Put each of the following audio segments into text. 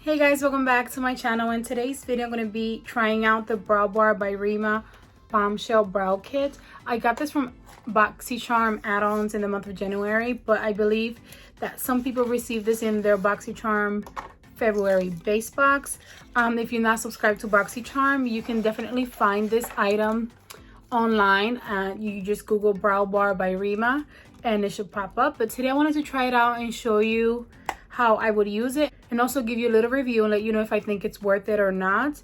Hey guys, welcome back to my channel. In today's video, I'm going to be trying out the Brow Bar by Reema Bombshell Brow Kit. I got this from Boxycharm add-ons in the month of January, but I believe that some people received this in their Boxycharm February base box. If you're not subscribed to Boxycharm, you can definitely find this item online. You just Google Brow Bar by Reema and it should pop up. But today I wanted to try it out and show you how I would use it and also give you a little review and let you know if I think it's worth it or not.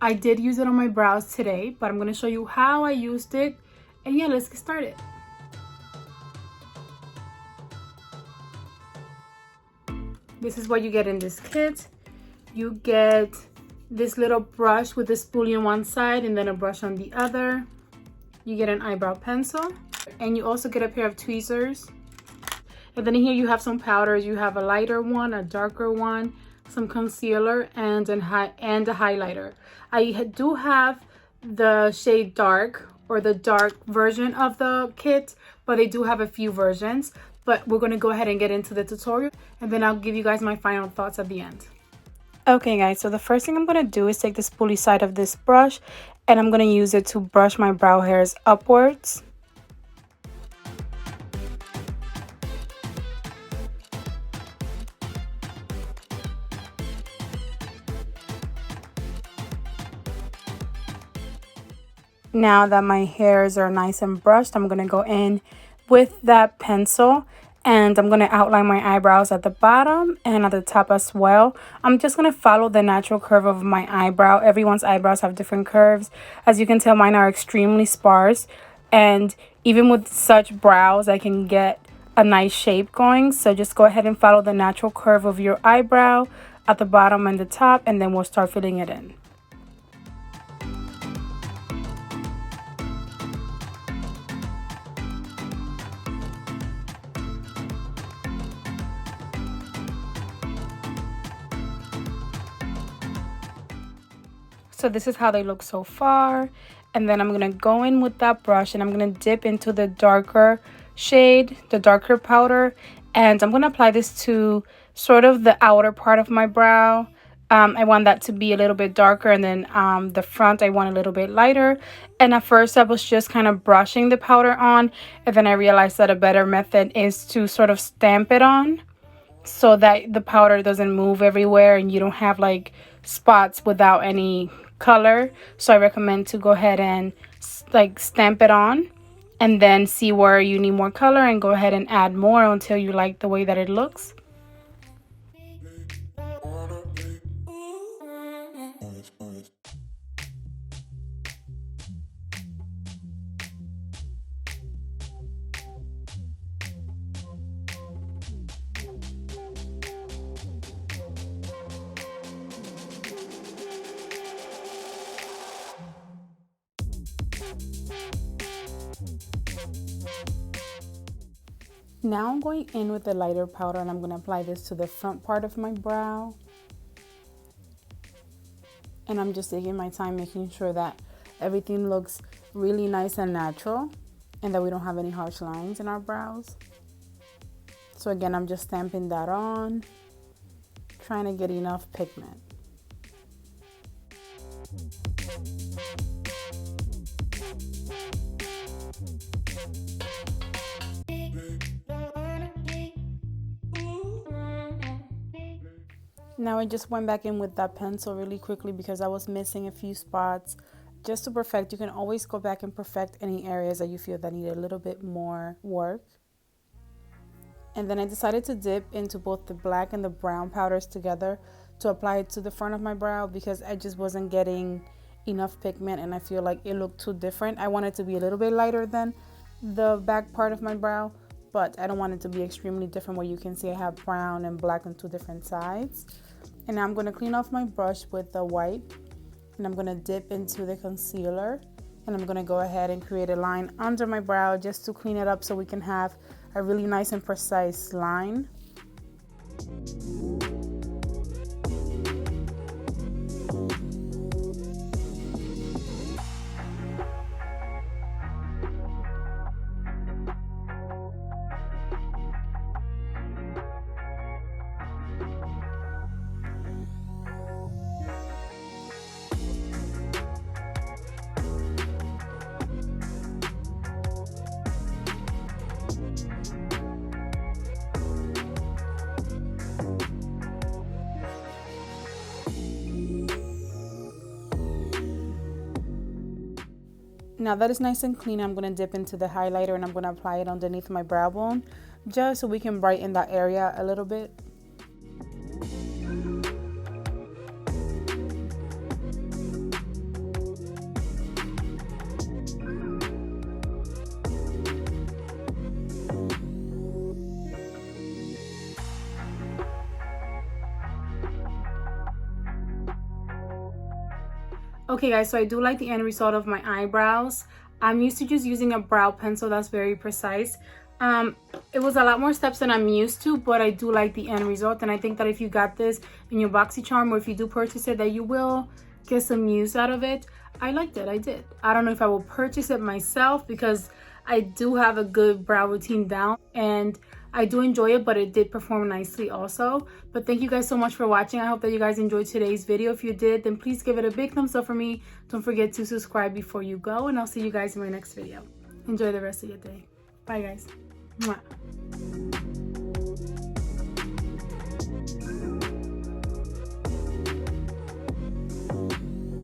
I did use it on my brows today, but I'm going to show you how I used it. And yeah, let's get started. This is what you get in this kit. You get this little brush with a spoolie on one side and then a brush on the other. You get an eyebrow pencil and you also get a pair of tweezers. And then in here you have some powders. You have a lighter one, a darker one, some concealer, and a highlighter. I do have the shade dark, or the dark version of the kit, but they do have a few versions. But we're going to go ahead and get into the tutorial, and then I'll give you guys my final thoughts at the end. Okay guys, so the first thing I'm going to do is take the spoolie side of this brush, and I'm going to use it to brush my brow hairs upwards. Now that my hairs are nice and brushed, I'm going to go in with that pencil and I'm going to outline my eyebrows at the bottom and at the top as well. I'm just going to follow the natural curve of my eyebrow. Everyone's eyebrows have different curves. As you can tell, mine are extremely sparse, and even with such brows, I can get a nice shape going. So just go ahead and follow the natural curve of your eyebrow at the bottom and the top, and then we'll start filling it in. So this is how they look so far, and then I'm going to go in with that brush and I'm going to dip into the darker shade, the darker powder, and I'm going to apply this to sort of the outer part of my brow. I want that to be a little bit darker, and then the front I want a little bit lighter. And at first I was just kind of brushing the powder on, and then I realized that a better method is to sort of stamp it on so that the powder doesn't move everywhere and you don't have like spots without any color. So I recommend to go ahead and like stamp it on and then see where you need more color and go ahead and add more until you like the way that it looks. Now I'm going in with the lighter powder and I'm going to apply this to the front part of my brow. And I'm just taking my time making sure that everything looks really nice and natural and that we don't have any harsh lines in our brows. So again, I'm just stamping that on, trying to get enough pigment. Now I just went back in with that pencil really quickly because I was missing a few spots. Just to perfect, you can always go back and perfect any areas that you feel that need a little bit more work. And then I decided to dip into both the black and the brown powders together to apply it to the front of my brow because I just wasn't getting enough pigment and I feel like it looked too different. I want it to be a little bit lighter than the back part of my brow, but I don't want it to be extremely different where you can see I have brown and black on two different sides. And now I'm going to clean off my brush with the wipe, and I'm going to dip into the concealer, and I'm going to go ahead and create a line under my brow just to clean it up so we can have a really nice and precise line. Now that it's nice and clean, I'm going to dip into the highlighter and I'm going to apply it underneath my brow bone just so we can brighten that area a little bit. Okay guys, so I do like the end result of my eyebrows. I'm used to just using a brow pencil that's very precise. It was a lot more steps than I'm used to, but I do like the end result, and I think that if you got this in your Boxycharm, or if you do purchase it, that you will get some use out of it. I liked it, I did. I don't know if I will purchase it myself because I do have a good brow routine down and I do enjoy it, but it did perform nicely also. But thank you guys so much for watching. I hope that you guys enjoyed today's video. If you did, then please give it a big thumbs up for me. Don't forget to subscribe before you go, and I'll see you guys in my next video. Enjoy the rest of your day. Bye guys. Mwah.